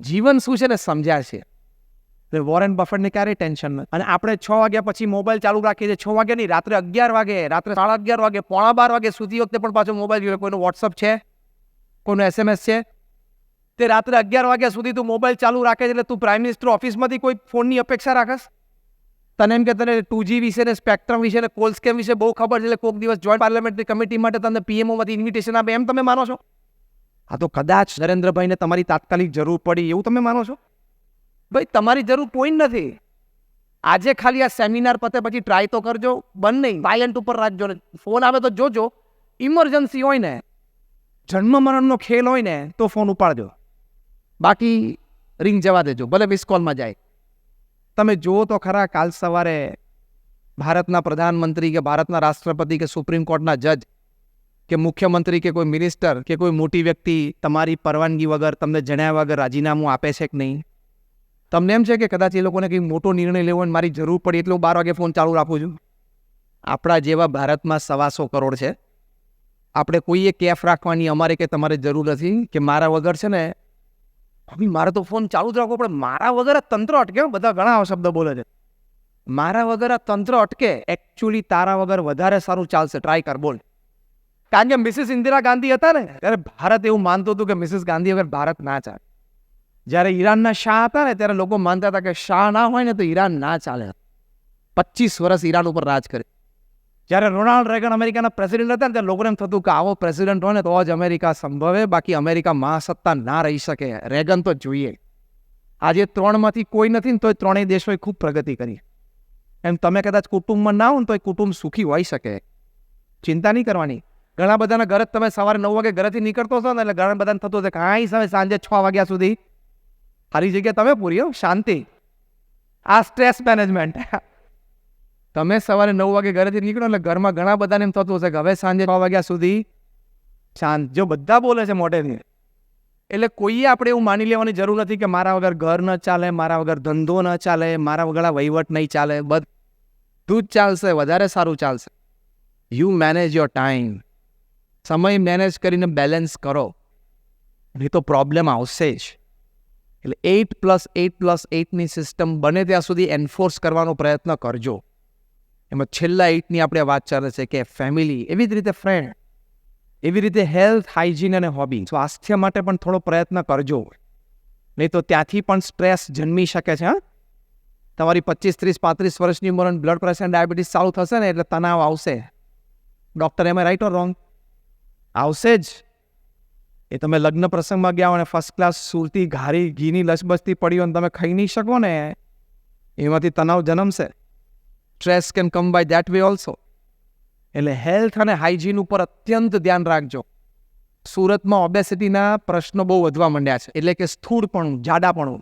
જીવન શું છે ને સમજ્યા છે. વોરેન બફેટને ક્યારેય ટેન્શન નથી. અને આપણે 6 વાગ્યા પછી મોબાઈલ ચાલુ રાખીએ છીએ. 6 વાગે નહીં, રાત્રે 11 વાગે, રાત્રે 11:30 વાગે, 11:15 વાગે સુધી વખતે પણ પાછો મોબાઈલ જોઈએ. કોઈનો વોટ્સઅપ છે, કોઈનો SMS છે, તે રાત્રે 11 વાગ્યા સુધી તું મોબાઈલ ચાલુ રાખે છે. એટલે તું પ્રાઇમ મિનિસ્ટર ઓફિસમાંથી કોઈ ફોનની અપેક્ષા રાખસ? તને એમ કે તને 2G વિશે ને સ્પેક્ટ્રમ વિશે ને કોલ સ્કેમ વિશે બહુ ખબર છે, એટલે કોઈક દિવસ જોઈન્ટ પાર્લામેન્ટરી કમિટી માટે તમને PMOમાંથી ઇન્વિટેશન આપે, એમ તમે માનો છો? આ તો કદાચ નરેન્દ્રભાઈને તમારી તાત્કાલિક જરૂર પડી એવું તમે માનો છો? ભાઈ, તમારી જરૂર કોઈ નથી. આજે ખાલી આ સેમિનાર પતે પછી ટ્રાય તો કરજો. બંધ નહીં, સાયલેન્ટ ઉપર રાખજો. ને ફોન આવે તો જોજો. ઇમરજન્સી હોય ને, જન્મ મરણનો ખેલ હોય ને, તો ફોન ઉપાડજો. બાકી રિંગ જવા દેજો, ભલે મિસ કોલમાં જાય. તમે જુઓ તો ખરા, કાલ સવારે ભારતના પ્રધાનમંત્રી કે ભારતના રાષ્ટ્રપતિ કે સુપ્રીમ કોર્ટના જજ કે મુખ્યમંત્રી કે કોઈ મિનિસ્ટર કે કોઈ મોટી વ્યક્તિ તમારી પરવાનગી વગર, તમને જણાવ્યા વગર રાજીનામું આપે છે કે નહીં? તમને એમ છે કે કદાચ એ લોકોને કંઈ મોટો નિર્ણય લેવો અને મારી જરૂર પડી એટલે હું 12 વાગે ફોન ચાલુ રાખું છું? આપણા જેવા ભારતમાં 125 કરોડ છે. આપણે કોઈએ કેફ રાખવાની અમારે કે તમારે જરૂર નથી કે મારા વગર છે ને મારે તો ફોન ચાલુ જ રાખવો પડે. મારા વગર આ તંત્ર અટકે. બધા ઘણા શબ્દ બોલે છે. મારા વગર આ તંત્ર અટકે. એકચ્યુઅલી તારા વગર વધારે સારું ચાલશે. ટ્રાય કર, બોલ. કારણ કે મિસિસ ઇન્દિરા ગાંધી હતા ને, ત્યારે ભારત એવું માનતું હતું કે મિસિસ ગાંધી વગર ભારત ના ચાલે. જ્યારે ઈરાનના શાહ હતા ને, ત્યારે લોકો માનતા હતા કે શાહ ના હોય ને તો ઈરાન ના ચાલે. 25 વર્ષ ઈરાન ઉપર રાજ કરે. જ્યારે રોનાલ્ડ રેગન અમેરિકાના પ્રેસિડેન્ટ હતા ને, ત્યારે લોકોને એમ થતું કે આવો પ્રેસિડેન્ટ હોય ને તો જ અમેરિકા સંભવે, બાકી અમેરિકા મહાસત્તા ના રહી શકે. રેગન તો જોઈએ. આજે 3માંથી કોઈ નથી ને તો ત્રણેય દેશોએ ખૂબ પ્રગતિ કરી. એમ તમે કદાચ કુટુંબમાં ના હો ને તો એ કુટુંબ સુખી હોઈ શકે. ચિંતા નહીં કરવાની. ઘણા બધાના ઘરે તમે સવારે 9 વાગે ઘરેથી નીકળતો હતો ને, એટલે ઘણા બધાને થતું હશે કાંઈ સમય સાંજે 6 વાગ્યા સુધી ખાલી જગ્યા તમે પૂરી હો, શાંતિ. આ સ્ટ્રેસ મેનેજમેન્ટ. તમે સવારે 9 વાગે ઘરેથી નીકળો એટલે ઘરમાં ઘણા બધાને એમ થતું હશે કે હવે સાંજે 6 વાગ્યા સુધી શાંત. જો બધા બોલે છે મોઢેથી, એટલે કોઈએ આપણે એવું માની લેવાની જરૂર નથી કે મારા વગર ઘર ન ચાલે, મારા વગર ધંધો ન ચાલે, મારા વગર આ વહીવટ નહીં ચાલે. બધું જ ચાલશે, વધારે સારું ચાલશે. You manage your time. સમય મેનેજ કરીને બેલેન્સ કરો, નહીં તો પ્રોબ્લેમ આવશે જ. એટલે 8+8+8ની સિસ્ટમ બને ત્યાં સુધી એન્ફોર્સ કરવાનો પ્રયત્ન કરજો. એમાં છેલ્લા 8ની આપણે વાત ચાલે છે કે ફેમિલી, એવી જ રીતે ફ્રેન્ડ, એવી રીતે હેલ્થ, હાઇજીન અને હોબી, સ્વાસ્થ્ય માટે પણ થોડો પ્રયત્ન કરજો. નહીં તો ત્યાંથી પણ સ્ટ્રેસ જન્મી શકે છે. તમારી 25, 30, 35 વર્ષની ઉંમર બ્લડ પ્રેશર, ડાયાબિટીસ ચાલુ થશે ને એટલે તણાવ આવશે. Doctor am right or wrong? આવશે જ. એ તમે લગ્ન પ્રસંગમાં ગયા હો અને ફર્સ્ટ ક્લાસ સુરતી ઘારી ઘીની લસબસતી પડી હોય અને તમે ખાઈ નહીં શકો ને, એમાંથી તણાવ જન્મશે. Stress can come by that way also. એટલે હેલ્થ અને હાઇજીન ઉપર અત્યંત ધ્યાન રાખજો. સુરતમાં ઓબેસિટીના પ્રશ્નો બહુ વધવા માંડ્યા છે. એટલે કે સ્થૂળપણું, જાડાપણું,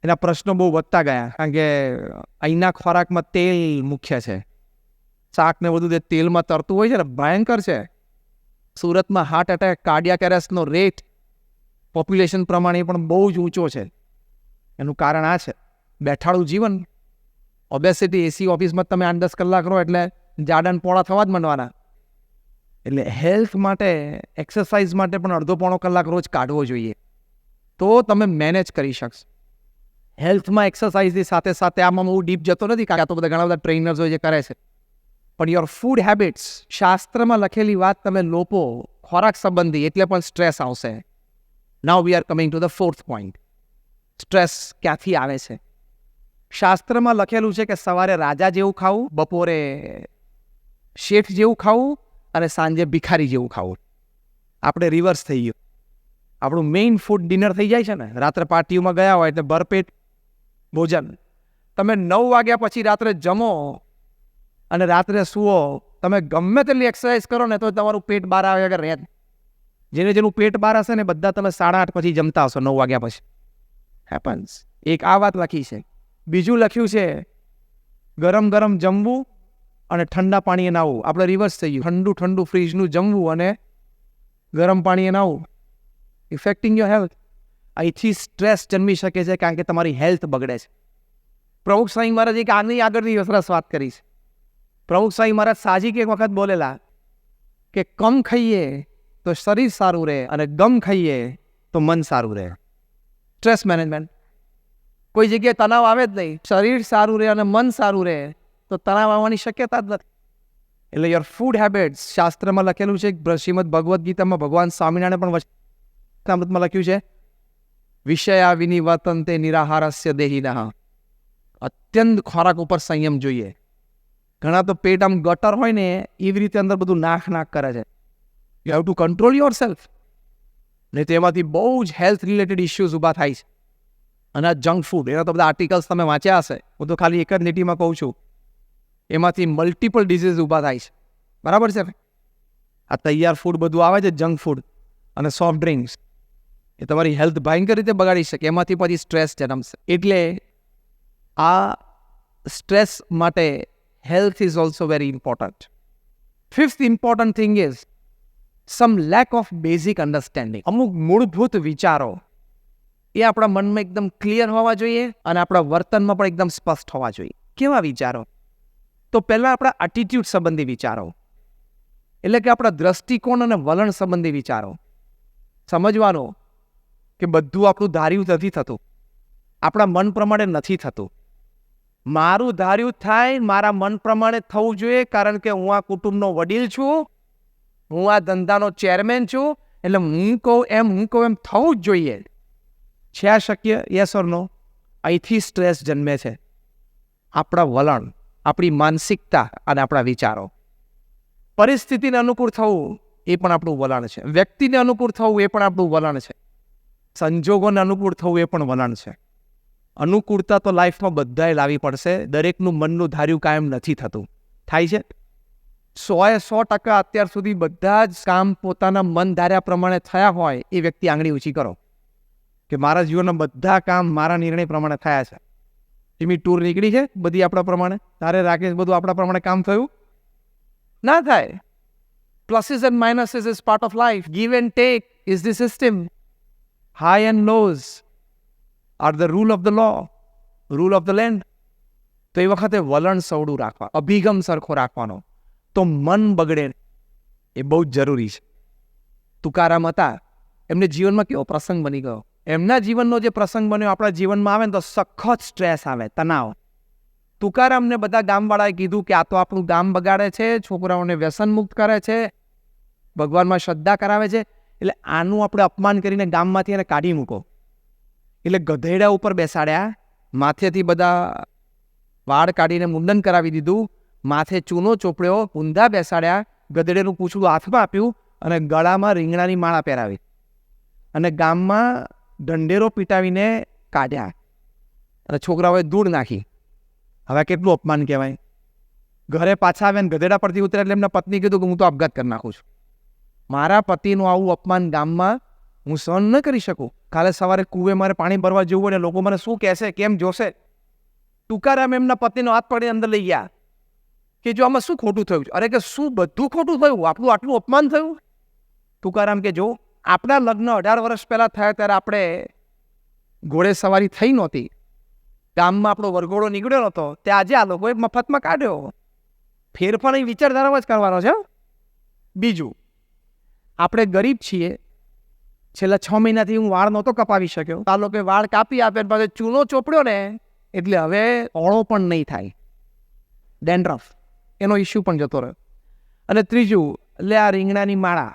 એના પ્રશ્નો બહુ વધતા ગયા. કારણ કે અહીંના ખોરાકમાં તેલ મુખ્ય છે. શાક ને બધું તે તેલમાં તરતું હોય છે ને, ભયંકર છે. સુરતમાં હાર્ટ એટેક, કાર્ડિયાક એરેસ્ટનો રેટ પોપ્યુલેશન પ્રમાણે પણ બહુ જ ઊંચો છે. એનું કારણ આ છે બેઠાડું જીવન. ઓબેસિટી, એસી ઓફિસમાં તમે 8-10 કલાક રહો એટલે જાડાને પોળા થવા જ માંડવાના. એટલે હેલ્થ માટે, એક્સરસાઇઝ માટે પણ અડધો-પોણો કલાક રોજ કાઢવો જોઈએ, તો તમે મેનેજ કરી શકશો. હેલ્થમાં એક્સરસાઇઝની સાથે સાથે, આમાં હું ડીપ જતો નથી કારણ કે તો બધા ઘણા બધા ટ્રેનર્સ હોય જે કરે છે, પણ યોર ફૂડ હેબિટ્સ, શાસ્ત્રમાં લખેલી વાત તમે લોપો ખોરાક સંબંધી, એટલે પણ સ્ટ્રેસ આવશે. Now we are coming to the 4th point. Stress ક્યાંથી આવે છે? શાસ્ત્રમાં લખેલું છે કે સવારે રાજા જેવું ખાવું, બપોરે શેઠ જેવું ખાવું અને સાંજે ભિખારી જેવું ખાવું. આપણે રિવર્સ થઈ ગયું. આપણું મેઇન ફૂડ ડિનર થઈ જાય છે ને, રાત્રે પાર્ટીઓમાં ગયા હોય એટલે ભરપેટ ભોજન. તમે 9 વાગ્યા પછી રાત્રે જમો અને રાત્રે સુવો, તમે ગમે તેટલી એક્સરસાઇઝ કરો ને તો તમારું પેટ 12 વાગ્યા રહે. જેનું પેટ 12 હશે ને બધા તમે 8:30 પછી જમતા હશો, 9 વાગ્યા પછી. હેપન્સ. એક આ વાત લખી છે. બીજું લખ્યું છે ગરમ ગરમ જમવું અને ઠંડા પાણીએ નાહવું. આપણે રિવર્સ થઈ ગયું. ઠંડુ ઠંડુ ફ્રીજનું જમવું અને ગરમ પાણીએ નાહવું. ઇફેક્ટિંગ યોર હેલ્થ. અહીંથી સ્ટ્રેસ જન્મી શકે છે કારણ કે તમારી હેલ્થ બગડે છે. પ્રમુખ સ્વામી મહારાજ એક આગળની સરસ વાત કરી છે. પ્રમુખ સ્વામી મહારાજ સાજીક એક વખત બોલેલા કે કમ ખાઈએ તો શરીર સારું રહે અને ગમ ખાઈએ તો મન સારું રહે. Stress management. કોઈ જગ્યાએ તણાવ આવે જ નહીં, શરીર સારું રહે અને મન સારું રહે તો તણાવ આવવાની શક્યતા જ નથી. એટલે યોર ફૂડ હેબિટ્સ, શાસ્ત્રમાં લખેલું છે, શ્રીમદ ભગવદ્ ગીતામાં ભગવાન સ્વામિનારાયણ પણ વચનામૃતમાં લખ્યું છે, વિષયા વિનિવર્તન્તે નિરાહારસ્ય દેહિનઃ. અત્યંત ખોરાક ઉપર સંયમ જોઈએ. ઘણા તો પેટ આમ ગટર હોય ને એવી રીતે અંદર બધું નાખ કરે છે. You have to control your self. નહીં તો એમાંથી બહુ જ હેલ્થ રિલેટેડ ઇસ્યુઝ ઊભા થાય છે. અને આ જંક ફૂડ, એના તો બધા આર્ટિકલ્સ તમે વાંચ્યા હશે, હું તો ખાલી એક જ લીટીમાં કહું છું, એમાંથી મલ્ટિપલ ડિઝીઝ ઊભા થાય છે. બરાબર છે? આ તૈયાર ફૂડ બધું આવે છે, જંક ફૂડ અને સોફ્ટ ડ્રિંક્સ, એ તમારી હેલ્થ ભયંકર રીતે બગાડી શકે. એમાંથી પછી સ્ટ્રેસ જન્મશે. એટલે આ સ્ટ્રેસ માટે health is also very important. Fifth important thing is sum lack of basic understanding. અમુક મૂળભૂત વિચારો એ આપણા મનમાં એકદમ ક્લિયર હોવા જોઈએ અને આપણા વર્તનમાં પણ એકદમ સ્પષ્ટ હોવા જોઈએ. કેવા વિચારો? તો પહેલાં આપણા એટીટ્યુડ સંબંધી વિચારો, એટલે કે આપણા દ્રષ્ટિકોણ અને વલણ સંબંધી વિચારો. સમજવાનો કે બધું આપણું ધાર્યું નથી થતું, આપણા મન પ્રમાણે નથી થતું. મારું ધાર્યું થાય, મારા મન પ્રમાણે થવું જોઈએ, કારણ કે હું આ કુટુંબનો વડીલ છું, હું આ ધંધાનો ચેરમેન છું, એટલે હું કહું એમ થવું જ જોઈએ. છે આ શક્ય? યસ ઓર નો? અહીંથી સ્ટ્રેસ જન્મે છે. આપણા વલણ, આપણી માનસિકતા અને આપણા વિચારો. પરિસ્થિતિને અનુકૂળ થવું એ પણ આપણું વલણ છે. વ્યક્તિને અનુકૂળ થવું એ પણ આપણું વલણ છે. સંજોગોને અનુકૂળ થવું એ પણ વલણ છે. અનુકૂળતા તો લાઈફમાં બધાએ લાવવી પડશે. દરેકનું મનનું ધાર્યું કાયમ નથી થતું. થાય છે 100% અત્યાર સુધી બધા જ કામ પોતાના મન ધાર્યા પ્રમાણે થયા હોય એ વ્યક્તિ આંગળી ઊંચી કરો કે મારા જીવનના બધા કામ મારા નિર્ણય પ્રમાણે થયા છે. એમની ટૂર નીકળી છે બધી આપણા પ્રમાણે, તારે રાકેશ બધું આપણા પ્રમાણે કામ થયું? ના થાય. Pluses and minuses is part of life. Give and take is the system. High and lows are the rule of the law, rule of the land. તો એ વખતે વલણ સવડું રાખવા, અભિગમ સરખો રાખવાનો, તો મન બગડે એ બહુ જ જરૂરી છે. તુકારામ હતા, એમને જીવનમાં કેવો પ્રસંગ બની ગયો. એમના જીવનનો જે પ્રસંગ બન્યો આપણા જીવનમાં આવે ને તો સખત સ્ટ્રેસ આવે, તણાવ. તુકારામને બધા ગામવાળાએ કીધું કે આ તો આપણું ગામ બગાડે છે, છોકરાઓને વ્યસન મુક્ત કરે છે, ભગવાનમાં શ્રદ્ધા કરાવે છે, એટલે આનું આપણે અપમાન કરીને ગામમાંથી એને કાઢી મૂકો. એટલે ગધેડા ઉપર બેસાડ્યા, માથેથી બધા વાળ કાઢીને મુંડન કરાવી દીધું, માથે ચૂનો ચોપડ્યો, ઊંધા બેસાડ્યા, ગધેડેનું પૂંછડું હાથમાં આપ્યું અને ગળામાં રીંગણાની માળા પહેરાવી અને ગામમાં ઢંઢેરો પીટાવીને કાઢ્યા અને છોકરાઓએ ધૂળ નાખી. હવે કેટલું અપમાન કહેવાય. ઘરે પાછા આવ્યા ને ગધેડા પરથી ઉતરે એટલે એમના પત્ની કીધું કે હું તો આપઘાત કરી નાખું છું. મારા પતિનું આવું અપમાન ગામમાં હું સહન ન કરી શકું. કાલે સવારે કૂવે મારે પાણી ભરવા જવું હોય ને લોકો મને શું કહેશે, કેમ જોશે. તુકારામ એમના પતિનો હાથ પડીને અંદર લઈ ગયા કે જો આમાં શું ખોટું થયું? અરે કે શું બધું ખોટું થયું? આપણું આટલું અપમાન થયું? તુકારામ કે જો આપણા લગ્ન 18 વર્ષ પહેલાં થયા ત્યારે આપણે ઘોડે સવારી થઈ નહોતી, ગામમાં આપણો વરઘોડો નીકળ્યો નહોતો, તે આજે આ લોકોએ મફતમાં કાઢ્યો. ફેરફાર એ વિચારધારામાં જ કરવાનો છે. બીજું, આપણે ગરીબ છીએ, છેલ્લા 6 મહિનાથી હું વાળ નહોતો કપાવી શક્યો, આ લોકોએ વાળ કાપી આપ્યા, પાછો ચૂનો ચોપડ્યો ને એટલે હવે ઓળો પણ નહીં થાય, ડેન્ડ્રફ એનો ઇસ્યુ પણ જતો રહ્યો. અને ત્રીજું, એટલે આ રીંગણાની માળા.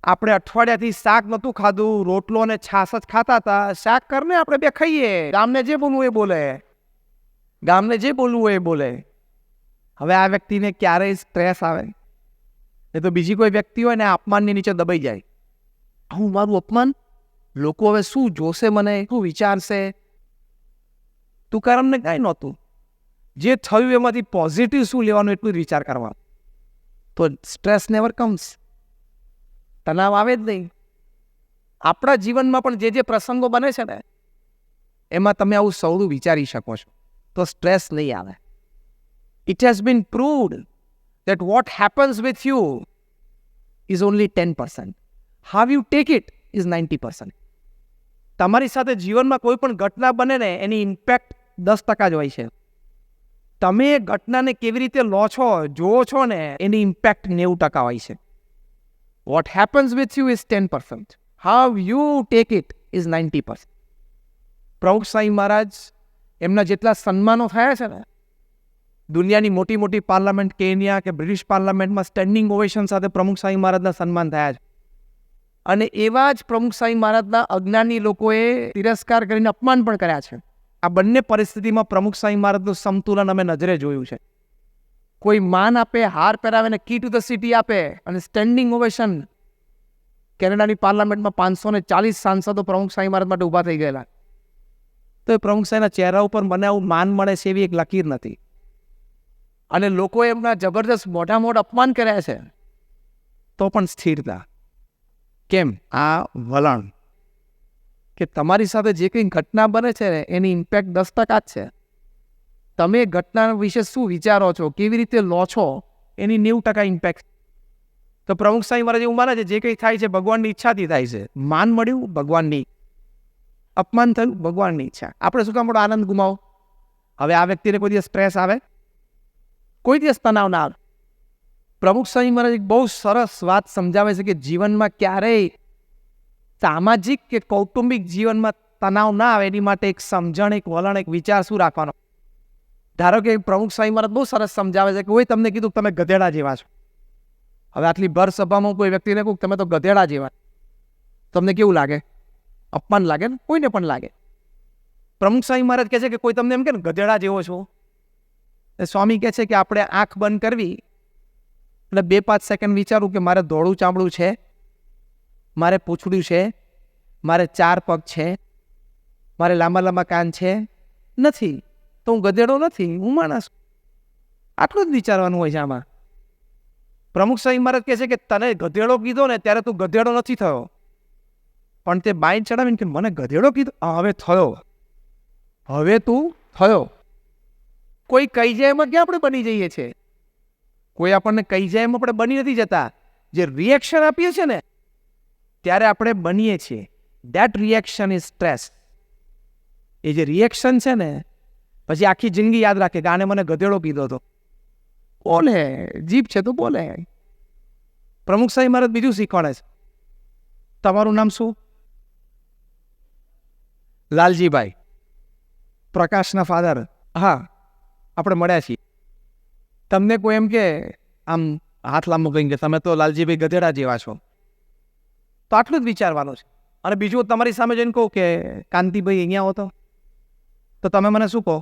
આપણે અઠવાડિયાથી શાક નહોતું ખાધું, રોટલો અને છાશ જ ખાતા હતા. શાક કરને આપણે બે ખાઈએ, ગામને જે બોલવું એ બોલે, ગામને જે બોલવું એ બોલે. હવે આ વ્યક્તિને ક્યારેય સ્ટ્રેસ આવે એ તો બીજી કોઈ વ્યક્તિ હોય ને અપમાનની નીચે દબાઈ જાય. હું મારું અપમાન, લોકો હવે શું જોશે, મને શું વિચારશે? તુકારામને કાંઈ નહોતું. જે થયું એમાંથી પોઝિટિવ શું લેવાનું એટલું જ વિચાર કરવાનો. તો સ્ટ્રેસ નેવર કમ્સ. તણાવ આવે જ નહીં. આપણા જીવનમાં પણ જે પ્રસંગો બને છે ને એમાં તમે આવું સૌનું વિચારી શકો છો તો સ્ટ્રેસ નહીં આવે. It has been proved that what happens with you is only 10%. How you take it is 90%. તમારી સાથે જીવનમાં કોઈ પણ ઘટના બને ને એની ઇમ્પેક્ટ 10% જ હોય છે. તમે એ ઘટનાને કેવી રીતે લો છો, જોવો છો ને એની ઇમ્પેક્ટ 90% હોય છે. What happens with you is 10%. How you take it is 90%. પ્રમુખ સ્વામી મહારાજ એમના જેટલા સન્માનો થયા છે ને, દુનિયાની મોટી મોટી પાર્લામેન્ટ, કેન્યા કે બ્રિટિશ પાર્લામેન્ટમાં સ્ટેન્ડિંગ ઓવેશન સાથે પ્રમુખ સ્વામી મહારાજના સન્માન થયા છે. અને એવા જ પ્રમુખ સ્વામી મહારાજના અજ્ઞાની લોકોએ તિરસ્કાર કરીને અપમાન પણ કર્યા છે. આ બંને પરિસ્થિતિમાં પ્રમુખ સ્વામી મહારાજનું સંતુલન અમે નજરે જોયું છે. કોઈ માન આપે, હાર પહેરાવે ને કી ટુ ધ સિટી આપે, અને સ્ટેન્ડિંગ ઓવેશન. કેનેડાની પાર્લામેન્ટમાં 540 સાંસદો પ્રમુખ સ્વામી મહારાજ માટે ઊભા થઈ ગયેલા. તો એ પ્રમુખ સ્વામીના ચહેરા ઉપર મને આવું માન મળે છે એવી એક લકીર નથી. અને લોકોએ એમના જબરદસ્ત મોટા અપમાન કર્યા છે, તો પણ સ્થિરતા. કેમ? આ વલણ કે તમારી સાથે જે કંઈ ઘટના બને છે ને એની ઇમ્પેક્ટ 10% જ છે. તમે ઘટના વિશે શું વિચારો છો, કેવી રીતે લો છો, એની 90% ઇમ્પેક્ટ. તો પ્રમુખ સ્વામી મહારાજ એવું માને છે જે કંઈ થાય છે ભગવાનની ઈચ્છાથી થાય છે. માન મળ્યું ભગવાનની, અપમાન થયું ભગવાનની ઈચ્છા. આપણે શું કામ આપણો આનંદ ગુમાવો? હવે આ વ્યક્તિને કોઈ દિવસ સ્ટ્રેસ આવે? કોઈ દિવસ તણાવ ના આવે? પ્રમુખ સ્વામી મહારાજ એક બહુ સરસ વાત સમજાવે છે કે જીવનમાં ક્યારેય સામાજિક કે કૌટુંબિક જીવનમાં તણાવ ના આવે એની માટે એક સમજણ, એક વલણ, એક વિચાર શું રાખવાનો. ધારો કે પ્રમુખ સ્વામી મહારાજ બહુ સરસ સમજાવે છે કે કોઈ તમને કીધું તમે ગધેડા જેવા છો. હવે આટલી ભર સભામાં કોઈ વ્યક્તિને કહું તમે તો ગધેડા જેવા, તમને કેવું લાગે? અપમાન લાગે ને? કોઈને પણ લાગે. પ્રમુખ સ્વામી મહારાજ કહે છે કે કોઈ તમને એમ કે ને ગધેડા જેવો છો, સ્વામી કહે છે કે આપણે આંખ બંધ કરવી એટલે 2-5 સેકન્ડ વિચારું કે મારે ધોળું ચામડું છે, મારે પૂંછડું છે, મારે 4 પગ છે, મારે લાંબા કાન છે? નથી. તો હું ગધેડો નથી, હું માણસ. આટલું જ વિચારવાનું હોય છે આમાં. પ્રમુખ સ્વામી મહારાજ કહે છે કે તને ગધેડો કીધો ને ત્યારે તું ગધેડો નથી થયો, પણ તે બાઈક ચડાવીને કે મને ગધેડો કીધો, હવે થયો, હવે તું થયો. કોઈ કહી જાય એમાં ક્યાં આપણે બની જઈએ છીએ? કોઈ આપણને કહી જાય એમાં આપણે બની નથી જતા. જે રિએક્શન આપીએ છીએ ને ત્યારે આપણે બનીએ છીએ. That reaction is stress. એ જે રિએક્શન છે ને પછી આખી જિંદગી યાદ રાખે કે આને મને ગધેડો કીધો હતો. બોલે, જીભ છે તો બોલે. પ્રમુખ સ્વામી મહારાજ બીજું શીખવાડે છે. તમારું નામ શું? લાલજીભાઈ, પ્રકાશના ફાધર. હા, આપણે મળ્યા છીએ. તમને કોઈ એમ કે આમ હાથ લાંબો કહીને કે તમે તો લાલજીભાઈ ગધેડા જેવા છો, તો આટલું જ વિચારવાનું છે. અને બીજું તમારી સામે જઈને કહું કે કાંતિભાઈ અહીંયા હો તો તમે મને શું કહો?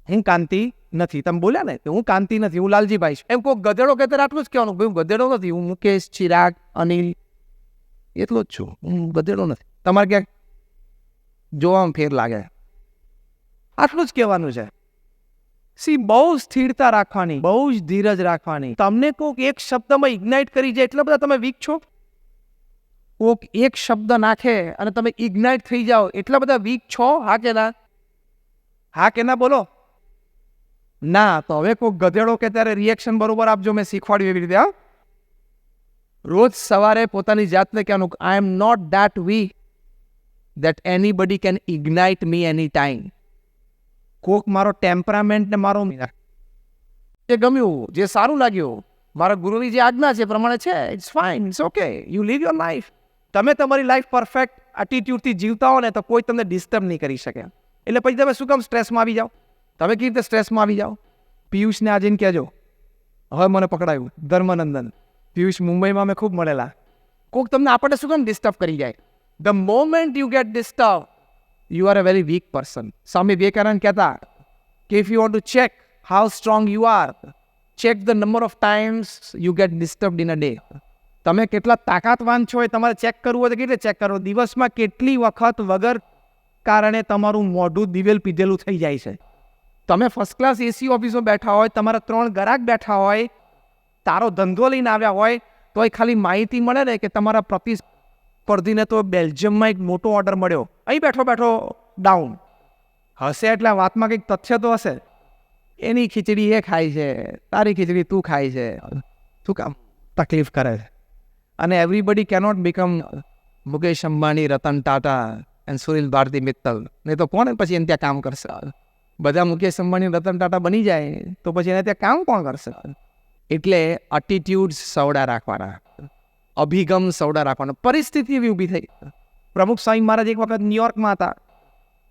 હું કાંતિ નથી. તમે બોલ્યા ને કે હું કાંતિ નથી, હું લાલજીભાઈ છું. એમ કોઈ ગધેડો કહેતા આટલું જ કહેવાનું, ભાઈ હું ગધેડો નથી, હું મુકેશ, ચિરાગ, અનિલ એટલું જ છું, હું ગધેડો નથી. તમારે ક્યાંક જોવામાં ફેર લાગે, આટલું જ કહેવાનું છે. બહુ સ્થિરતા રાખવાની, બહુ જ ધીરજ રાખવાની. તમને કોઈક એક શબ્દમાં ઇગ્નાઇટ કરી જાય એટલા બધા તમે વીક છો? કોઈક એક શબ્દ નાખે અને તમે ઇગ્નાઇટ થઈ જાઓ એટલા બધા વીક છો? હા કે ના? હા કે ના બોલો? ના. તો હવે કોઈક ગધેડો કે ત્યારે રિએક્શન બરોબર આપજો. મેં શીખવાડ્યું એવી રીતે. હા, રોજ સવારે પોતાની જાતને કહેવાનું, I am not that weak that anybody can ignite me anytime. કોક મારો ટેમ્પરામેન્ટ ને મારો જે ગમ્યું, જે સારું લાગ્યું, મારા ગુરુની જે આજ્ઞા છે પ્રમાણે છે, it's fine, it's okay, you live your life. તમે તમારી લાઈફ પરફેક્ટ એટીટ્યુડથી જીવતા હો ને તો કોઈ તમને ડિસ્ટર્બ નહીં કરી શકે. એટલે પછી તમે શું કામ સ્ટ્રેસમાં આવી જાઓ? તમે કેવી રીતે સ્ટ્રેસમાં આવી જાઓ? પિયુષને આજે કહેજો, હવે મને પકડાયું, ધર્મનંદન પિયુષ મુંબઈમાં અમે ખૂબ મળેલા. કોક તમને આપણને શું કામ ડિસ્ટર્બ કરી જાય? The moment you get disturbed, you are a very weak person. Swami Vivekananda કહેતા કે if you want to check how strong you are, check the number of times you get disturbed in a day. તમે કેટલા તાકાતવાન છો એ તમારે check કરવું હોય તો કેવી રીતે ચેક કરો? દિવસમાં કેટલી વખત વગર કારણે તમારું મોઢું દિવેલ પીધેલું થઈ જાય છે. તમે ફર્સ્ટ ક્લાસ એસી ઓફિસમાં બેઠા હોય, તમારા 3 ગ્રાહક બેઠા હોય, તારો ધંધો લઈને આવ્યા હોય, તો એ ખાલી માહિતી મળે ને કે તમારા પ્રતિસ્પર્ધીને તો બેલ્જિયમમાં એક મોટો ઓર્ડર મળ્યો, અહીં બેઠો બેઠો ડાઉન હશે એટલે વાતમાં કંઈક તથ્ય તો હશે. એની ખીચડી એ ખાય છે, તારી ખીચડી તું ખાય છે, શું કામ તકલીફ કરે છે? અને everybody cannot become Mukesh Ambani, Ratan Tata and Sunil Bharti Mittal. નહીં તો કોણ પછી એને ત્યાં કામ કરશે? બધા મુકેશ અંબાણી, રતન ટાટા બની જાય તો પછી એને ત્યાં કામ કોણ કરશે? એટલે એટીટ્યુડ્સ સવડા રાખવાના, અભિગમ સવડા રાખવાના. પરિસ્થિતિ એવી ઊભી થઈ. પ્રમુખ સ્વામી મહારાજ એક વખત ન્યુયોર્કમાં હતા.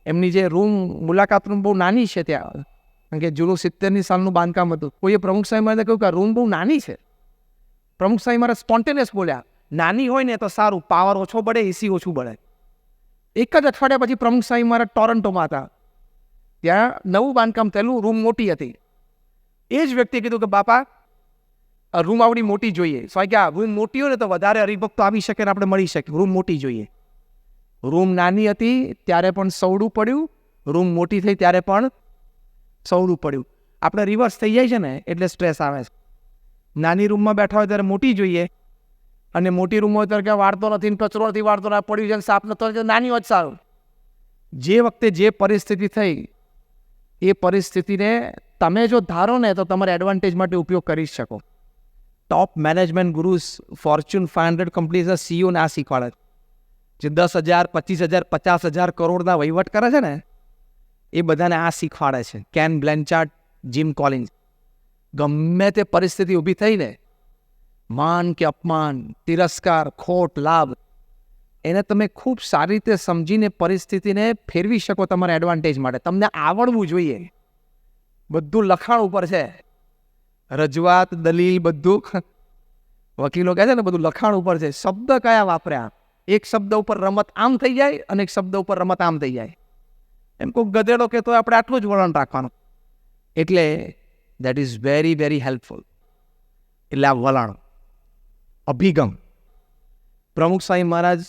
એમની જે રૂમ મુલાકાત રૂમ બહુ નાની છે ત્યાં, કારણ કે જૂનું 70ની સાલનું બાંધકામ હતું. કોઈએ પ્રમુખ સ્વામી મહારાજને કહ્યું કે આ રૂમ બહુ નાની છે. પ્રમુખ સ્વામી મહારાજ સ્પોન્ટેનિયસ બોલ્યા, નાની હોય ને તો સારું, પાવર ઓછો બળે, એસી ઓછું બળે. એક જ અઠવાડિયા પછી પ્રમુખ સ્વામી મહારાજ ટોરન્ટોમાં હતા, ત્યાં નવું બાંધકામ થયેલું, રૂમ મોટી હતી. એ જ વ્યક્તિએ કીધું કે બાપા આ રૂમ આવડી મોટી જોઈએ. સ્વામી કે આ રૂમ મોટી હોય ને તો વધારે હરિભક્તો આવી શકે ને આપણે મળી શકે, રૂમ મોટી જોઈએ. રૂમ નાની હતી ત્યારે પણ સવડું પડ્યું, રૂમ મોટી થઈ ત્યારે પણ સવડું પડ્યું. આપણે રિવર્સ થઈ જાય છે ને એટલે સ્ટ્રેસ આવે છે. નાની રૂમમાં બેઠા હોય ત્યારે મોટી જોઈએ, અને મોટી રૂમ હોય ત્યારે કે વાળતો નથી ને કચરો નથી વાળતો ને પડ્યું છે ને સાપ નતો, નાની હોય સારું. જે વખતે જે પરિસ્થિતિ થઈ એ પરિસ્થિતિને તમે જો ધારો ને તો તમારે એડવાન્ટેજ માટે ઉપયોગ કરી શકો. ટોપ મેનેજમેન્ટ ગુરુઝ, ફોર્ચ્યુન 500 કંપનીઝના સીઈઓને આ શીખવાડે છે. જે 10,000, 25,000, 50,000 કરોડના વહીવટ કરે છે ને એ બધાને આ શીખવાડે છે. Ken Blanchard, Jim Collins. ગમે તે પરિસ્થિતિ ઊભી થઈને, માન કે અપમાન, તિરસ્કાર, ખોટ, લાભ, એને તમે ખૂબ સારી રીતે સમજીને પરિસ્થિતિને ફેરવી શકો તમારા એડવાન્ટેજ માટે. તમને આવડવું જોઈએ. બધું લખાણ ઉપર છે, રજૂઆત, દલીલ, બધું વકીલો કહે છે ને બધું લખાણ ઉપર છે. શબ્દ કયા વાપર્યા, એક શબ્દ ઉપર રમત આમ થઈ જાય અને એક શબ્દ ઉપર રમત આમ થઈ જાય. એમ કોઈ ગધેડો કહેતો હોય આપણે આટલું જ વલણ રાખવાનું. એટલે that is very very helpful. એટલે આ વલણ, અભિગમ. પ્રમુખ સ્વામી મહારાજ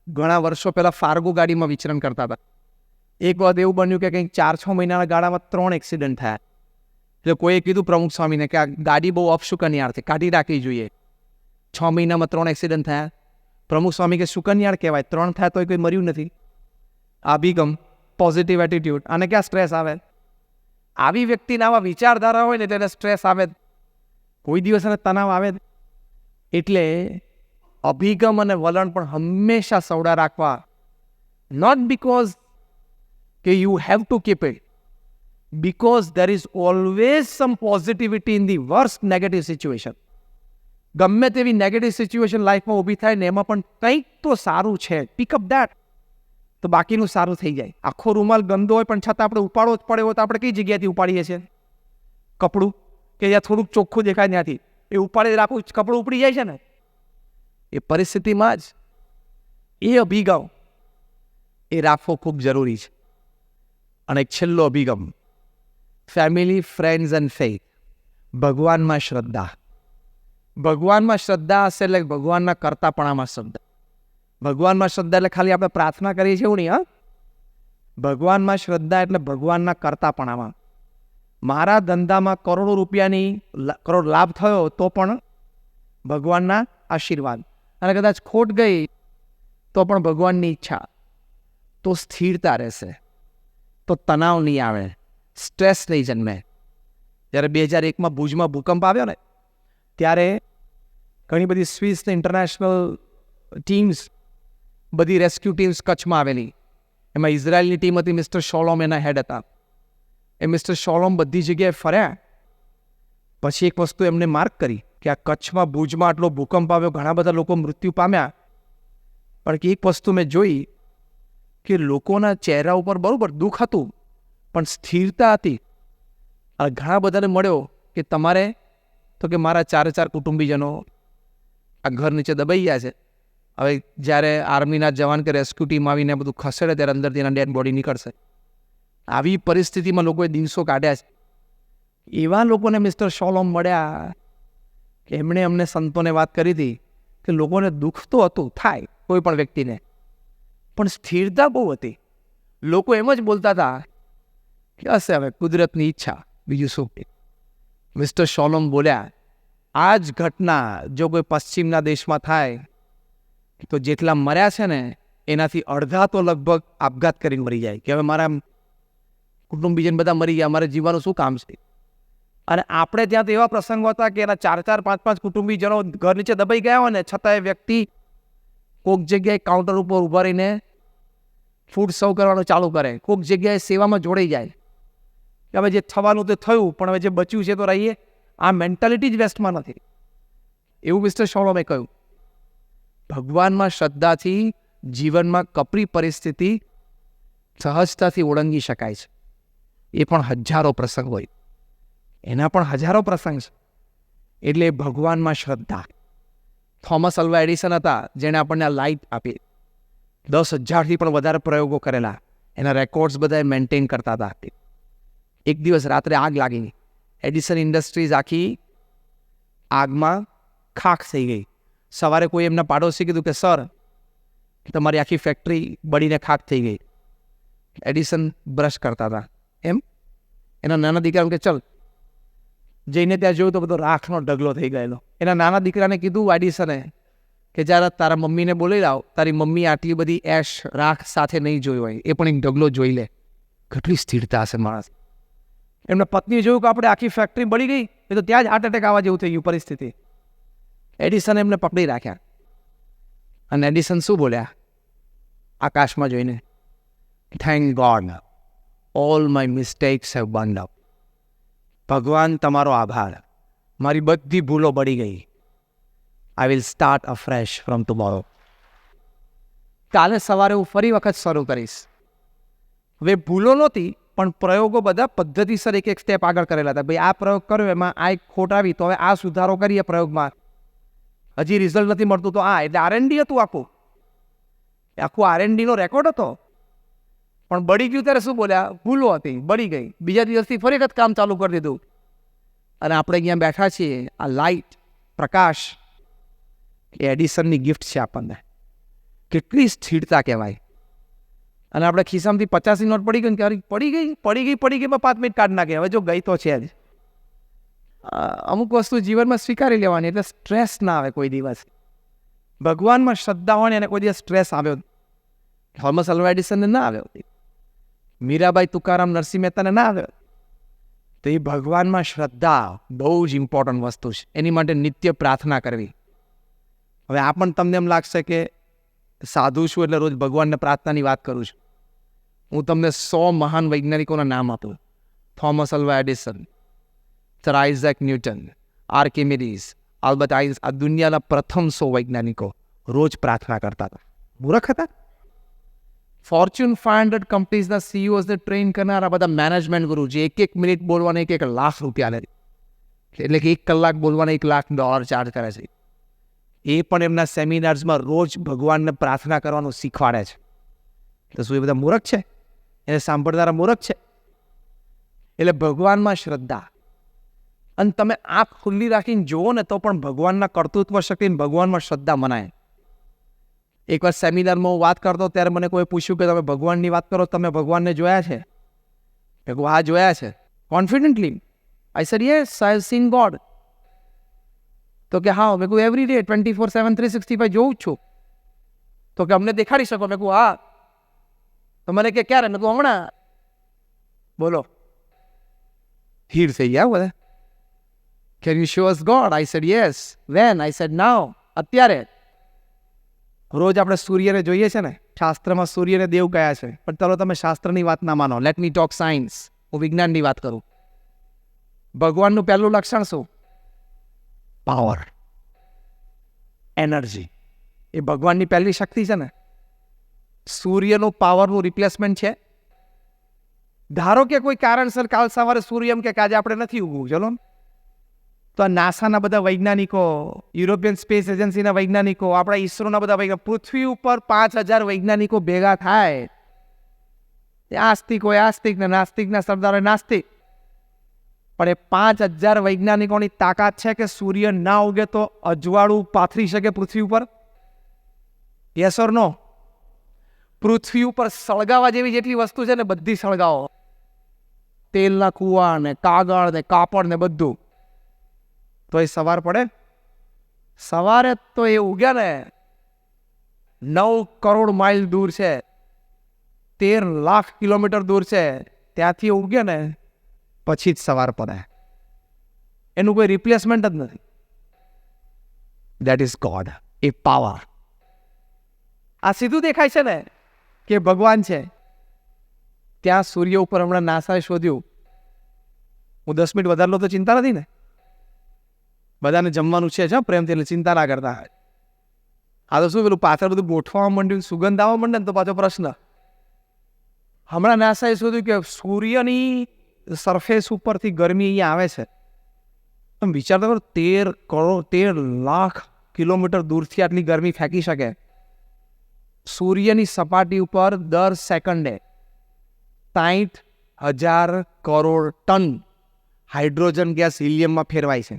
ઘણા વર્ષો પહેલાં ફાર્ગો ગાડીમાં વિચરણ કરતા હતા. એક વખત એવું બન્યું કે કંઈક 4-6 મહિનાના ગાળામાં 3 એક્સિડન્ટ થયા. એટલે કોઈએ કીધું પ્રમુખ સ્વામીને કે આ ગાડી બહુ અપશુકનિયાળ છે, કાઢી રાખવી જોઈએ. 6 મહિનામાં 3 એક્સિડન્ટ થયા. પ્રમુખ સ્વામી કે શુકનિયાળ કહેવાય, 3 થયા તોય કોઈ મર્યું નથી. અભિગમ, પોઝિટિવ એટીટ્યુડ. આને ક્યાં સ્ટ્રેસ આવે? આવી વ્યક્તિને આવા વિચારધારા હોય ને તેને સ્ટ્રેસ આવે, કોઈ દિવસ એને તણાવ આવે. એટલે અભિગમ અને વલણ પણ હંમેશા સવડા રાખવા. નોટ બીકોઝ કે you have to keep it, because there is always some positivity in the worst negative situation. ગમે તેવી નેગેટિવ સિચ્યુએશન લાઈફમાં ઊભી થાય ને એમાં પણ કંઈક તો સારું છે. પિક અપ દેટ, તો બાકીનું સારું થઈ જાય. આખો રૂમાલ ગંદો હોય પણ છતાં આપણે ઉપાડવો જ પડે હોય તો આપણે કઈ જગ્યાએથી ઉપાડીએ છીએ? કપડું કે જ્યાં થોડુંક ચોખ્ખું દેખાય ત્યાંથી એ ઉપાડી રાખવું, કપડું ઉપડી જાય છે ને. એ પરિસ્થિતિમાં જ એ અભિગમ એ રાખવો ખૂબ જરૂરી છે. અને એક છેલ્લો અભિગમ, ફેમિલી, ફ્રેન્ડ્સ એન્ડ ફેથ. ભગવાનમાં શ્રદ્ધા. ભગવાનમાં શ્રદ્ધા હશે એટલે ભગવાનના કરતાપણામાં શ્રદ્ધા. ભગવાનમાં શ્રદ્ધા એટલે ખાલી આપણે પ્રાર્થના કરીએ છીએ એવું નહીં. હા, ભગવાનમાં શ્રદ્ધા એટલે ભગવાનના કરતાપણામાં. મારા ધંધામાં કરોડો રૂપિયાની કરોડ લાભ થયો તો પણ ભગવાનના આશીર્વાદ, અને કદાચ ખોટ ગઈ તો પણ ભગવાનની ઈચ્છા. તો સ્થિરતા રહેશે, તો તણાવ નહીં આવે, સ્ટ્રેસ નહીં જન્મે. જ્યારે 2001માં ભુજમાં ભૂકંપ આવ્યો ને ત્યારે ઘણી બધી સ્વિસ ને ઇન્ટરનેશનલ ટીમ્સ, બધી રેસ્ક્યુ ટીમ્સ કચ્છમાં આવેલી. એમાં ઇઝરાયલની ટીમ હતી, મિસ્ટર શોલોમ એના હેડ હતા. એ મિસ્ટર શોલોમ બધી જગ્યાએ ફર્યા. પછી એક વસ્તુ એમને માર્ક કરી કે આ કચ્છમાં ભુજમાં આટલો ભૂકંપ આવ્યો, ઘણા બધા લોકો મૃત્યુ પામ્યા, પણ એક વસ્તુ મેં જોઈ કે લોકોના ચહેરા ઉપર બરાબર દુઃખ હતું પણ સ્થિરતા હતી. અને ઘણા બધાને મળ્યો કે તમારે, તો કે મારા 4 કુટુંબીજનો આ ઘર નીચે દબાઈ ગયા છે, હવે જ્યારે આર્મીના જવાન કે રેસ્ક્યુ ટીમ આવીને બધું ખસેડે ત્યારે અંદરથી એના ડેડ બોડી નીકળશે. આવી પરિસ્થિતિમાં લોકોએ દિવસો કાઢ્યા છે. એવા લોકોને મિસ્ટર શોલોમ મળ્યા કે એમણે અમને સંતોને વાત કરી હતી કે લોકોને દુઃખ તો હતું, થાય કોઈ પણ વ્યક્તિને, પણ સ્થિરતા બહુ હતી. લોકો એમ જ બોલતા હતા કે હશે હવે કુદરતની ઈચ્છા, બીજું શું. મિસ્ટર શોલોમ બોલ્યા, આ જ ઘટના જો કોઈ પશ્ચિમના દેશમાં થાય તો જેટલા મર્યા છે ને એનાથી અડધા તો લગભગ આપઘાત કરીને મરી જાય કે હવે મારા કુટુંબીજન બધા મરી ગયા, મારે જીવવાનું શું કામ છે. અને આપણે ત્યાં તો એવા પ્રસંગો હતા કે એના 4, 5 કુટુંબીજનો ઘર નીચે દબાઈ ગયા હોય ને છતાં એ વ્યક્તિ કોઈક જગ્યાએ કાઉન્ટર ઉપર ઊભા રહીને ફૂડ સર્વ કરવાનું ચાલુ કરે, કોઈક જગ્યાએ સેવામાં જોડાઈ જાય કે હવે જે થવાનું તે થયું પણ હવે જે બચ્યું છે તો રહીએ. આ મેન્ટાલિટી જ વેસ્ટમાં નથી, એવું મિસ્ટર શોલોમે કહ્યું. ભગવાનમાં શ્રદ્ધાથી જીવનમાં કપરી પરિસ્થિતિ સહજતાથી ઓળંગી શકાય છે. એ પણ હજારો પ્રસંગ હોય, એના પણ હજારો પ્રસંગ છે. એટલે ભગવાનમાં શ્રદ્ધા. થોમસ અલ્વા એડિસન હતા જેણે આપણને આ લાઇટ આપી. 10,000થી પણ વધારે પ્રયોગો કરેલા, એના રેકોર્ડ્સ બધા મેન્ટેન કરતા હતા. એક દિવસ રાત્રે આગ લાગી ગઈ. એડિસન ઇન્ડસ્ટ્રીઝ આખી આગમાં ખાખ થઈ ગઈ. સવારે કોઈ એમના પાડોશી કીધું કે સર, તમારી આખી ફેક્ટરી બળીને ખાખ થઈ ગઈ. એડિસન બ્રશ કરતા હતા, એમ એના નાના દીકરાને કે ચલ, જઈને ત્યાં જોયું તો બધો રાખનો ઢગલો થઈ ગયેલો. એના નાના દીકરાને કીધું એડિસને કે જ્યારે તારા મમ્મીને બોલી લાવ, તારી મમ્મી આટલી બધી એશ રાખ સાથે નહીં જોઈ હોય, એ પણ એક ઢગલો જોઈ લે. કેટલી સ્થિરતા હશે માણસ. એમને પત્નીએ જોયું કે આપણે આખી ફેક્ટરી બળી ગઈ, એ તો ત્યાં જ હાર્ટ એટેક આવવા જેવું થઈ ગયું પરિસ્થિતિ. એડિસને એમને પકડી રાખ્યા અને એડિસન શું બોલ્યા આકાશમાં જોઈને? Thank God, all my mistakes have burned up. ભગવાન તમારો આભાર, મારી બધી ભૂલો બળી ગઈ. I will start afresh from tomorrow. કાલે સવારે હું ફરી વખત શરૂ કરીશ. હવે ભૂલો નહોતી, પણ પ્રયોગો બધા પદ્ધતિસર એક એક સ્ટેપ આગળ કરેલા હતા. ભાઈ આ પ્રયોગ કર્યો, એમાં આ એક ખોટ આવી, તો હવે આ સુધારો કરીએ પ્રયોગમાં. હજી રિઝલ્ટ નથી મળતું તો આ, એટલે R&D હતું આખું R&Dનો રેકોર્ડ હતો. પણ બળી ગયું ત્યારે શું બોલ્યા? ભૂલો હતી, બળી ગઈ. બીજા દિવસથી ફરી વખત કામ ચાલુ કરી દીધું. અને આપણે અહીંયા બેઠા છીએ, આ લાઇટ, પ્રકાશ, એ એડિસનની ગિફ્ટ છે આપણને. કેટલી સ્થિરતા કહેવાય. અને આપણે ખિસ્સામાંથી 50ની નોટ પડી ગઈ કે પડી ગઈ 5 મિનિટ કાઢ નાખે. હવે જો ગઈ તો છે જ. અમુક વસ્તુ જીવનમાં સ્વીકારી લેવાની, એટલે સ્ટ્રેસ ના આવે કોઈ દિવસ. ભગવાનમાં શ્રદ્ધા હોય ને એને કોઈ દિવસ સ્ટ્રેસ આવ્યો. થોમસ અલ્વા એડિસનને ના આવ્યો, મીરાબાઈ તુકારામ નરસિંહ મહેતાને ના આવ્યો. તો એ ભગવાનમાં શ્રદ્ધા બહુ જ ઇમ્પોર્ટન્ટ વસ્તુ છે. એની માટે નિત્ય પ્રાર્થના કરવી. હવે આ પણ તમને એમ લાગશે કે સાધુ છું એટલે રોજ ભગવાનને પ્રાર્થનાની વાત કરું છું. હું તમને 100 મહાન વૈજ્ઞાનિકોના નામ આપું. Thomas Alva Edison, sir Isaac Newton, Archimedes, Albert Einstein. આ દુનિયાના પ્રથમ 100 વૈજ્ઞાનિકો રોજ પ્રાર્થના કરતા હતા. મૂર્ખ હતા? ફોર્ચ્યુન 500 કંપનીઝના CEOsને ટ્રેન કરનારા બધા મેનેજમેન્ટ ગુરુ, જે 1 મિનિટ બોલવાને 1 લાખ રૂપિયા લે, એટલે કે 1 કલાક બોલવાને $1 લાખ ચાર્જ કરે છે. એ પણ એમના સેમિનાર્સમાં રોજ ભગવાનને પ્રાર્થના કરવાનું શીખવાડે છે. તો શું એ બધા મૂર્ખ છે? એને સાંભળનારા મૂર્ખ છે? એટલે ભગવાનમાં શ્રદ્ધા. અને તમે આંખ ખુલ્લી રાખીને જુઓ ને તો પણ ભગવાનના કર્તૃત્વ શક્તિને ભગવાનમાં શ્રદ્ધા મનાય. એકવાર સેમિનારમાં હું વાત કરતો ત્યારે મને કોઈ પૂછ્યું કે તમે ભગવાનની વાત કરો, તમે ભગવાનને જોયા છે? મેં કહ્યું હા જોયા છે. Confidently I said yes, I have seen God. તો કે હા. મેં કહ્યું એવરી ડે 24/7 365 જોઉં જ છું. તો કે અમને દેખાડી શકો? મેં કહ્યું હા. તો મને કે ક્યારે? મેં કહ્યું હમણાં. બોલો, હીર થઈ ગયા બધા. Can you show us God? I said yes. When? I said now, અત્યારે. રોજ આપણે સૂર્યને જોઈએ છે ને, શાસ્ત્રમાં સૂર્યને દેવ કયા છે. પણ ચાલો તમે શાસ્ત્રની વાત ના માનો, લેટ મી ટોક સાયન્સ. હું વિજ્ઞાનની વાત કરું. ભગવાનનું પહેલું લક્ષણ શું? Power, energy. એ ભગવાનની પહેલી શક્તિ છે ને. સૂર્યનું પાવરનું રિપ્લેસમેન્ટ છે? ધારો કે કોઈ કારણસર કાલ સવારે સૂર્ય એમ કે આજે આપણે નથી ઉગવું, ચલો, તો આ નાસાના બધા વૈજ્ઞાનિકો, યુરોપિયન સ્પેસ એજન્સીના વૈજ્ઞાનિકો, આપણા ઈસરોના બધા વૈજ્ઞાનિકો, પૃથ્વી ઉપર 5,000 વૈજ્ઞાનિકો ભેગા થાય. આસ્તિક હોય આસ્તિક ને નાસ્તિકના સરદાર હોય નાસ્તિક. પણ એ 5,000 વૈજ્ઞાનિકોની તાકાત છે કે સૂર્ય ના ઉગે તો અજવાળું પાથરી શકે પૃથ્વી ઉપર? યસ ઓર નો? પૃથ્વી ઉપર સળગાવા જેવી જેટલી વસ્તુ છે ને બધી સળગાવો. તેલના કુવા ને કાગળ ને કાપડ ને બધું. તો એ સવાર પડે? સવારે તો એ ઉગ્યા ને 9 કરોડ માઇલ દૂર છે, 13 લાખ કિલોમીટર દૂર છે, ત્યાંથી ઉગ્યા ને પછી જ સવાર પડે. એનું કોઈ રિપ્લેસમેન્ટ જ નથી. That is God, A power. આ સીધું દેખાય છે ને કે ભગવાન છે. ત્યાં સૂર્ય ઉપર હમણાં નાસાએ શોધ્યું. હું 10 મિનિટ વધારે લો તો ચિંતા નથી ને? બધાને જમવાનું છે પ્રેમથી, એટલે ચિંતા ના કરતા. આ તો શું પેલું પાછળ બધું ગોઠવા માંડ્યું, સુગંધ આવવા માંડે ને તો પાછો પ્રશ્ન. હમણાં નાસાએ શોધ્યું કે સૂર્યની સરફેસ ઉપરથી ગરમી અહીંયા આવે છે. તમે વિચાર કરો, 13 લાખ કિલોમીટર દૂરથી આટલી ગરમી ફેંકી શકે. સૂર્યની સપાટી ઉપર દર સેકન્ડે 60,000 કરોડ ટન હાઇડ્રોજન ગેસ હિલિયમમાં ફેરવાય છે.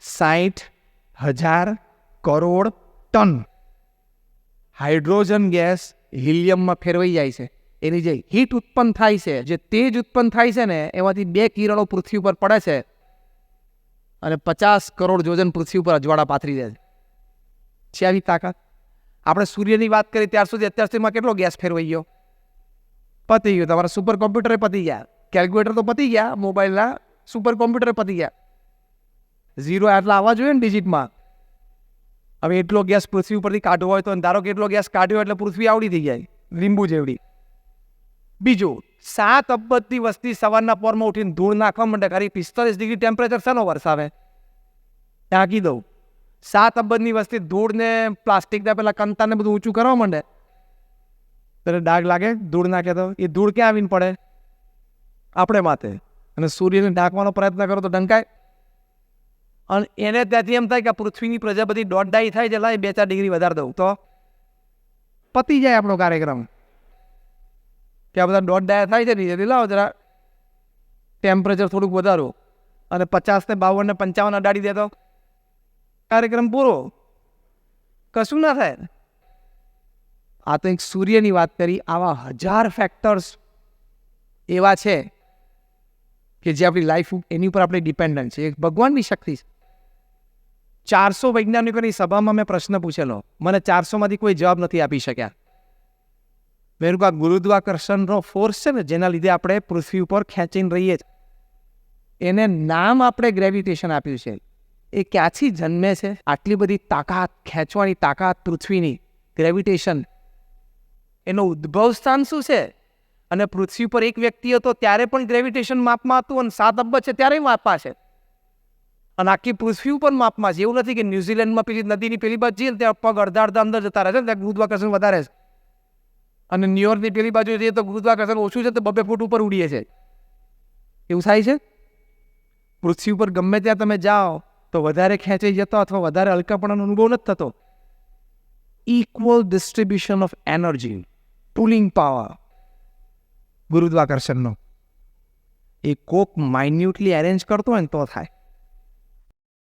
60,000 કરોડ ટન હાઇડ્રોજન ગેસ હિલિયમમાં ફેરવાઈ જાય છે. એની જે હીટ ઉત્પન્ન થાય છે, જે તેજ ઉત્પન્ન થાય છે ને, એમાંથી 2 કિરણો પૃથ્વી ઉપર પડે છે અને 50 કરોડ યોજન પૃથ્વી ઉપર અજવાળા પાથરી દે છે. આવી તાકાત. આપણે સૂર્યની વાત કરી ત્યાર સુધીમાં કેટલો ગેસ ફેરવાઈ ગયો? પતી ગયો. તમારા સુપર કોમ્પ્યુટરે પતી ગયા, કેલ્ક્યુલેટર તો પતી ગયા, મોબાઈલના સુપર કોમ્પ્યુટરે પતી ગયા. 0 આટલા આવવા જોઈએ ને ડિજિટમાં. હવે એટલો ગેસ પૃથ્વી ઉપરથી કાઢવો હોય તો ધારો કે એટલો ગેસ કાઢ્યો એટલે પૃથ્વી આવડી થઈ જાય, લીંબુ જેવડી. બીજું, 7 અબજની વસ્તી સવારના પોરમાં ઉઠીને ધૂળ નાખવા માંડે. કરી 45 ડિગ્રી ટેમ્પરેચર શાનો વરસાવે? ઢાંકી દઉં. 7 અબજની વસ્તી ધૂળને પ્લાસ્ટિકના પેલા કંતાને બધું ઊંચું કરવા માંડે ત્યારે ડાઘ લાગે. ધૂળ નાખે તો એ ધૂળ ક્યાં આવીને પડે? આપણે માથે. અને સૂર્યને ઢાંકવાનો પ્રયત્ન કરો તો ઢંકાય. અને એને ત્યાંથી એમ થાય કે પૃથ્વીની પ્રજાપતિ દોઢ થાય છે, લાય 2-4 ડિગ્રી વધારે દઉં તો પતી જાય આપણો કાર્યક્રમ. કે આ બધા દોઢ થાય છે ને, એટલે લાવો જરા ટેમ્પરેચર થોડુંક વધારો અને 50 ને 52 ને 55 અડાડી દે તો કાર્યક્રમ પૂરો. કશું ના થાય. આ તો એક સૂર્યની વાત કરી. આવા 1000 ફેક્ટર્સ એવા છે કે જે આપણી લાઈફ એની ઉપર આપણે ડિપેન્ડન્ટ છે. એક ભગવાનની શક્તિ છે. 400 વૈજ્ઞાનિકોની સભામાં મેં પ્રશ્ન પૂછેલો, મને 400માંથી કોઈ જવાબ નથી આપી શક્યા. મેં કહ્યું, ગુરુત્વાકર્ષણનો ફોર્સ છે ને, જેના લીધે આપણે પૃથ્વી ઉપર ખેંચીને રહીએ છીએ, એને નામ આપણે ગ્રેવિટેશન આપ્યું છે. એ ક્યાંથી જન્મે છે? આટલી બધી તાકાત, ખેંચવાની તાકાત પૃથ્વીની, ગ્રેવિટેશન, એનો ઉદ્ભવ સ્થાન શું છે? અને પૃથ્વી પર એક વ્યક્તિ હતો ત્યારે પણ ગ્રેવિટેશન માપમાં હતું, અને 7 અબજ છે ત્યારે માપમાં છે, અને આખી પૃથ્વી ઉપર માપમાં છે. એવું નથી કે ન્યુઝીલેન્ડમાં પેલી નદીની પેલી બાજુ જઈએ ત્યાં પગ અડધા અંદર જતા રહે છે, ત્યાં ગુરુત્વાકર્ષણ વધારે છે, અને ન્યુયોર્કની પેલી બાજુ જઈએ તો ગુરુત્વાકર્ષણ ઓછું છે તો 2 ફૂટ ઉપર ઉડીએ છે. એવું થાય છે? પૃથ્વી ઉપર ગમે ત્યાં તમે જાઓ તો વધારે ખેંચાઈ જતો અથવા વધારે હલકાપણાનો અનુભવ નથી થતો. Equal distribution of energy, pulling power ગુરુત્વાકર્ષણનો એ કોક માઇન્યુટલી અરેન્જ કરતો હોય ને તો થાય.